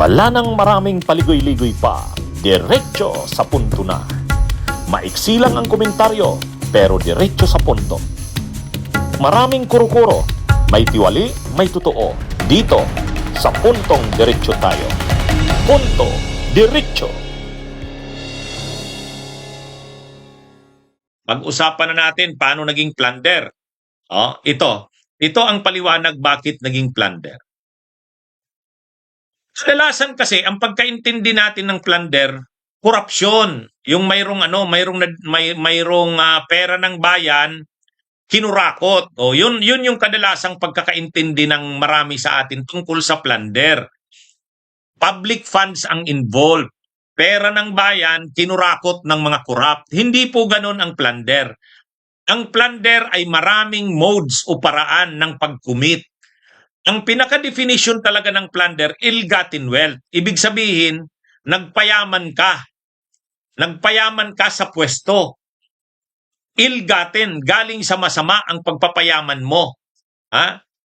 Wala nang maraming paligoy-ligoy pa, diretso sa punto na. Maiksi lang ang komentaryo, pero diretso sa punto. Maraming kuro-kuro, may tiwali, may totoo. Dito, sa puntong diretso tayo. Punto, diretso. Pag-usapan na natin paano naging plunder. Ito ang paliwanag bakit naging plunder. Kadalasan kasi ang pagkaintindi natin ng plunder, korupsyon. Yung mayroong pera ng bayan, kinurakot. Yun yung kadalasang pagkakaintindi ng marami sa atin tungkol sa plunder. Public funds ang involved. Pera ng bayan, kinurakot ng mga korap. Hindi po ganun ang plunder. Ang plunder ay maraming modes o paraan ng pag-commit. Ang pinaka-definition talaga ng plunder, ill-gotten wealth. Ibig sabihin, nagpayaman ka. Nagpayaman ka sa pwesto. Ill-gotten, galing sa masama ang pagpapayaman mo.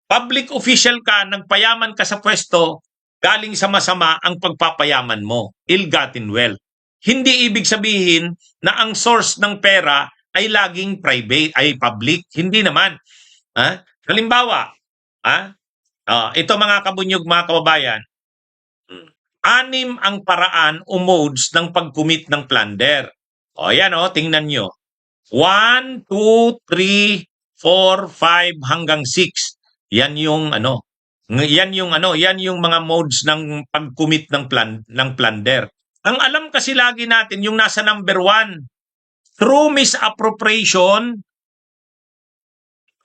Public official ka, nagpayaman ka sa pwesto, galing sa masama ang pagpapayaman mo. Ill-gotten wealth. Hindi ibig sabihin na ang source ng pera ay laging private, ay public. Hindi naman. Halimbawa, ito mga kabunyog, mga kababayan, 6 ang paraan o modes ng pag-commit ng plunder. Yan tingnan nyo. 1, 2, 3, 4, 5 hanggang 6. Yan yung mga modes ng pag-commit ng plunder. Ang alam kasi lagi natin yung nasa number 1, through misappropriation,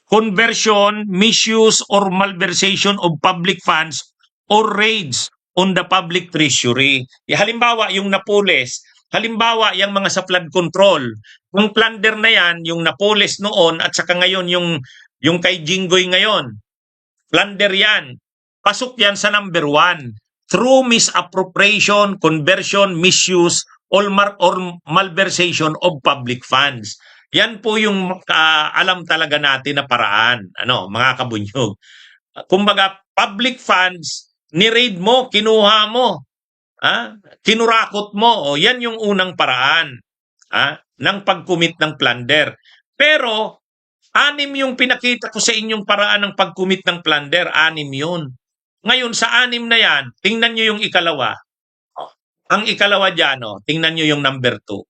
conversion, misuse, or malversation of public funds or raids on the public treasury. Halimbawa, yung Napoles, halimbawa, yung mga sa flood control, yung plunder na yan, yung Napoles noon at saka ngayon yung kay Jinggoy ngayon, plunder yan. Pasok yan sa number 1. Through misappropriation, conversion, misuse, or malversation of public funds. Yan po yung alam talaga natin na paraan, mga kabunyog. Kumbaga, public funds, ni-raid mo, kinuha mo, kinurakot mo. Yan yung unang paraan ng pag-commit ng plunder. Pero, 6 yung pinakita ko sa inyong paraan ng pag-commit ng plunder, 6 yun. Ngayon, sa 6 na yan, tingnan nyo yung ikalawa. Ang ikalawa dyan, tingnan nyo yung number 2.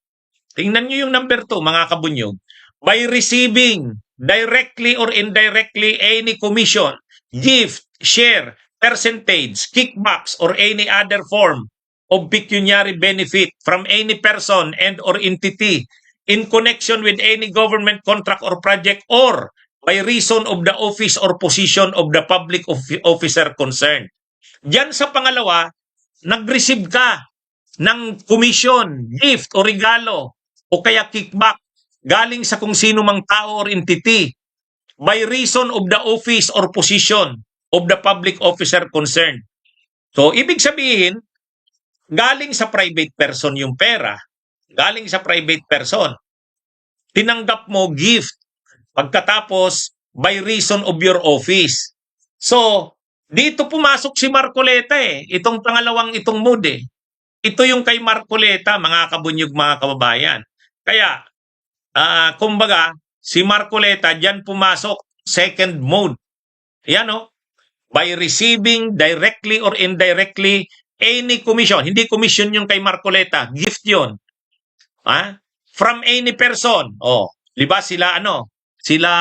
Tingnan nyo yung number 2, mga kabunyog. By receiving, directly or indirectly, any commission, gift, share, percentage, kickbacks, or any other form of pecuniary benefit from any person and or entity in connection with any government contract or project or by reason of the office or position of the public officer concerned. Diyan sa pangalawa, nag-receive ka ng commission, gift o regalo o kaya kickback galing sa kung sino mang tao or entity by reason of the office or position of the public officer concerned. So, ibig sabihin, galing sa private person yung pera, galing sa private person, tinanggap mo gift, pagkatapos by reason of your office. So, dito pumasok si Marcoleta itong pangalawang itong mode Ito yung kay Marcoleta, mga kabunyog, mga kababayan. Kaya, kumbaga, si Marcoleta, dyan pumasok, second mode. Yan by receiving directly or indirectly any commission. Hindi commission yung kay Marcoleta, gift yun. From any person. Diba sila, sila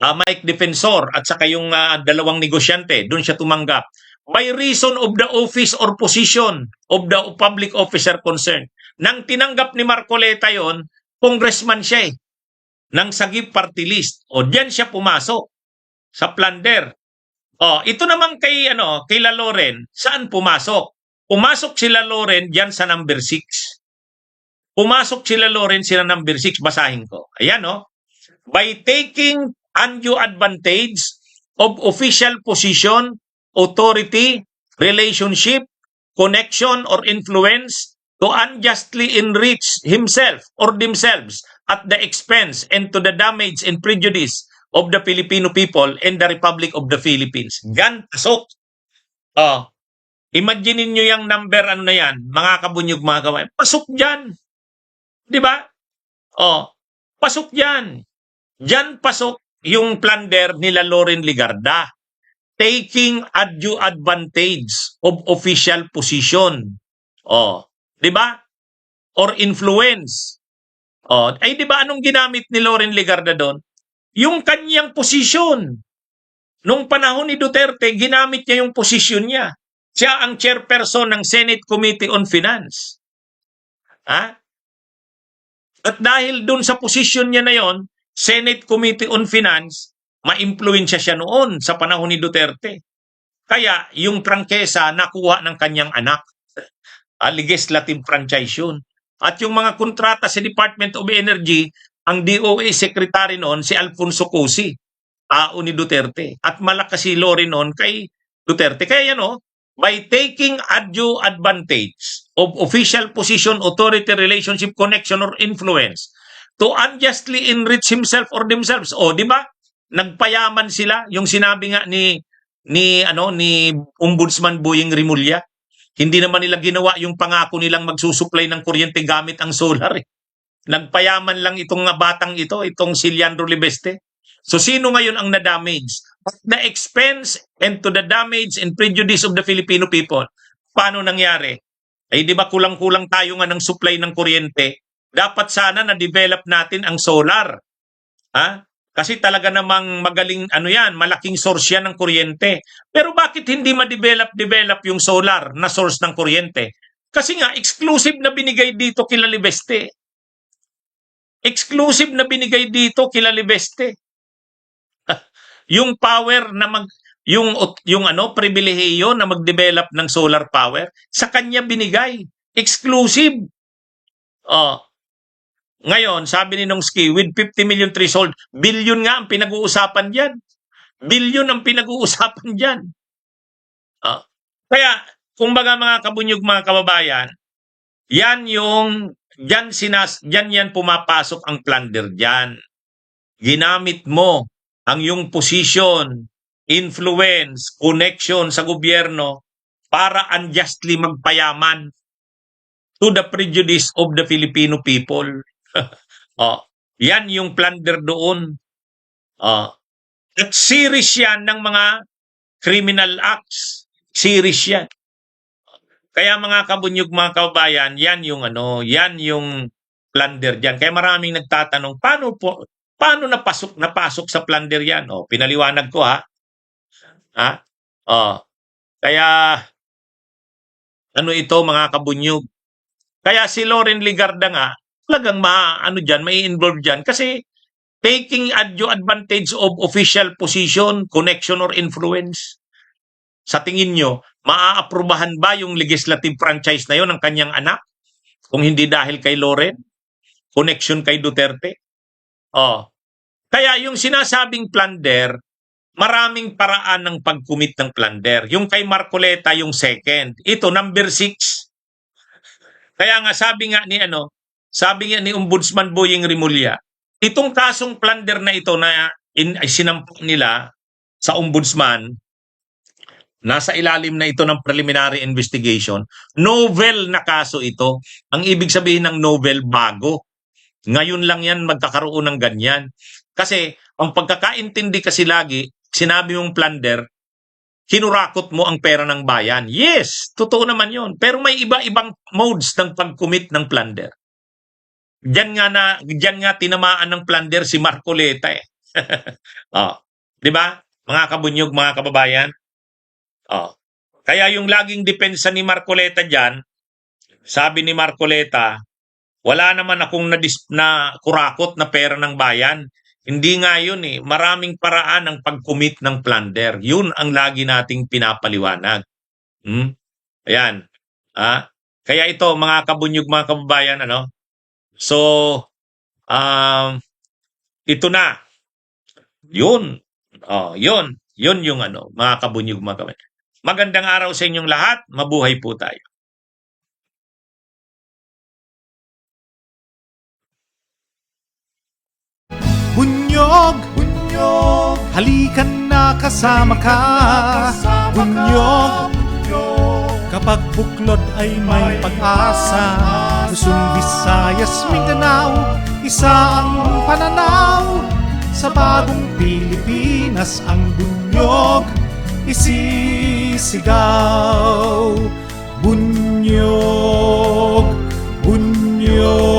Mike Defensor at saka yung dalawang negosyante, doon siya tumanggap. By reason of the office or position of the public officer concerned. Nang tinanggap ni Marcoleta yon, congressman siya ng Sagip Party List. Diyan siya pumasok sa plunder. Ito naman kay La Loren, saan pumasok? Pumasok sila Loren diyan sa number 6. Pumasok sila Loren sila number 6, basahin ko. Ayan by taking undue advantage of official position, authority, relationship, connection, or influence to unjustly enrich himself or themselves at the expense and to the damage and prejudice of the Filipino people and the Republic of the Philippines. Gan pasok. Imaginin nyo yung number, ano na yan, mga kabunyog, mga kabayan. Pasok dyan. Di ba? Oh, pasok dyan. Dyan pasok yung plunder nila Loren Legarda. Taking undue advantage of official position. Oh, di ba? Or influence. Oh, ay di ba anong ginamit ni Loren Legarda doon? Yung kanyang posisyon. Nung panahon ni Duterte, ginamit niya yung posisyon niya. Siya ang chairperson ng Senate Committee on Finance. Ha? At dahil doon sa posisyon niya na yon, Senate Committee on Finance, ma-impluwensya siya noon sa panahon ni Duterte. Kaya yung prangkesa nakuha ng kanyang anak. Legislative franchise yun. At yung mga kontrata sa Department of Energy, ang DOE Secretary noon si Alfonso Cusi, tao ni Duterte. At malakas si Lori noon kay Duterte. Kaya yan by taking undue advantage of official position, authority, relationship, connection, or influence to unjustly enrich himself or themselves. O, di ba? Nagpayaman sila. Yung sinabi nga ni Ombudsman Boying Rimulya. Hindi naman nila ginawa yung pangako nilang magsusupply ng kuryente gamit ang solar. Nagpayaman lang itong batang ito, itong si Leandro Libeste. So sino ngayon ang na-damage? At the expense and to the damage and prejudice of the Filipino people. Paano nangyari? Ay di ba kulang-kulang tayo nga ng supply ng kuryente? Dapat sana na-develop natin ang solar. Ha? Kasi talaga namang magaling, malaking source yan ng kuryente. Pero bakit hindi ma-develop yung solar na source ng kuryente? Kasi nga, exclusive na binigay dito kila Libeste. Exclusive na binigay dito kila Libeste. Yung power na pribilehiyo na mag-develop ng solar power, sa kanya binigay. Exclusive. Ngayon, sabi ni Nongski, with 50 million threshold, billion nga ang pinag-uusapan diyan. Billion ang pinag-uusapan diyan. Kaya, kumbaga mga kabunyog, mga kababayan, yan pumapasok ang plunder diyan. Ginamit mo ang yung position, influence, connection sa gobyerno para unjustly magpayaman to the prejudice of the Filipino people. Yan yung plunder doon. At series yan ng mga criminal acts. Series yan. Kaya mga kabunyog, mga kababayan, yan yung plunder diyan. Kaya maraming nagtatanong, paano napasok sa plunder yan? Pinaliwanag ko ha. Kaya ito mga kabunyog. Kaya si Loren Legarda nga, talagang may involved diyan kasi taking undue advantage of official position, connection, or influence. Sa tingin nyo, maaaprubahan ba yung legislative franchise na yon ng kanyang anak? Kung hindi dahil kay Loren? Connection kay Duterte? Kaya yung sinasabing plunder, maraming paraan ng pag-commit ng plunder. Yung kay Marcoleta, yung second. Ito, number 6. Kaya nga sabi nga ni Ombudsman Boying Rimulya, itong kasong plunder na ito na sinampak nila sa Ombudsman, nasa ilalim na ito ng preliminary investigation, novel na kaso ito. Ang ibig sabihin ng novel, bago. Ngayon lang yan magkakaroon ng ganyan. Kasi ang pagkakaintindi kasi lagi, sinabi mong plunder, kinurakot mo ang pera ng bayan. Yes, totoo naman yun. Pero may iba-ibang modes ng pag-commit ng plunder. Diyan nga tinamaan ng plunder si Marcoleta eh. Di ba? Mga kabunyog, mga kababayan. Kaya yung laging depensa ni Marcoleta diyan, sabi ni Marcoleta, wala naman akong na kurakot na pera ng bayan. Hindi nga yun eh. Maraming paraan ng pag-commit ng plunder. Yun ang lagi nating pinapaliwanag. Ayan. Kaya ito, mga kabunyog, mga kababayan, So, ito na. Yun. Yun yung mga kabunyog, mga kababayan. Magandang araw sa inyong lahat. Mabuhay po tayo. Bunyog, halika na kasama ka. Bunyog, pagbuklod ay may pag-asa. Luzon, Visayas, Mindanao, isa ang pananaw. Sa bagong Pilipinas ang bunyog isisigaw. Bunyog, bunyog.